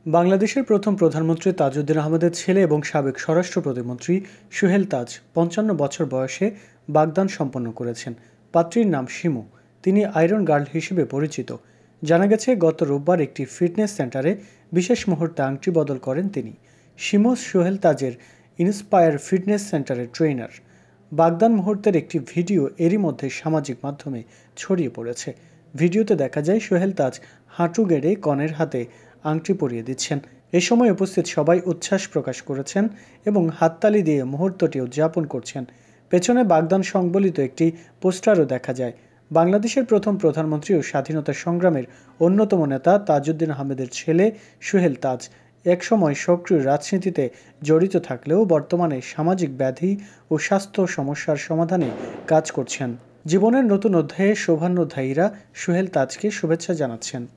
বাংলাদেশের প্রথম প্রধানমন্ত্রী তাজউদ্দিন আহমেদের ছেলে এবং সাবেক স্বরাষ্ট্র প্রতিমন্ত্রী সুহেল তাজ ৫৫ বছর বয়সে বাগদান সম্পন্ন করেছেন। পাত্রীর নাম শিমু। তিনি আয়রন গার্ল হিসেবে পরিচিত। জানা গেছে, গত রোববার একটি ফিটনেস সেন্টারে বিশেষ মুহূর্তে আংটি বদল করেন তিনি। শিমু সুহেল তাজের ইন্সপায়ার ফিটনেস সেন্টারের ট্রেনার। বাগদান মুহূর্তের একটি ভিডিও এরই মধ্যে সামাজিক মাধ্যমে ছড়িয়ে পড়েছে। ভিডিওতে দেখা যায় সোহেল তাজ হাঁটু গেড়ে কনের হাতে আংটি পরিয়ে দিচ্ছেন। এ সময় উপস্থিত সবাই উচ্ছ্বাস প্রকাশ করেছেন এবং হাততালি দিয়ে মুহূর্তটি উদযাপন করছেন। পেছনে বাগদান সংবলিত একটি পোস্টারও দেখা যায়। বাংলাদেশের প্রথম প্রধানমন্ত্রী ও স্বাধীনতা সংগ্রামের অন্যতম নেতা তাজউদ্দিন আহমেদের ছেলে সুহেল তাজ একসময় সক্রিয় রাজনীতিতে জড়িত থাকলেও বর্তমানে সামাজিক ব্যাধি ও স্বাস্থ্য সমস্যার সমাধানে কাজ করছেন। জীবনের নতুন অধ্যায়ে শোভান্নধ্যায়ীরা সুহেল তাজকে শুভেচ্ছা জানাচ্ছেন।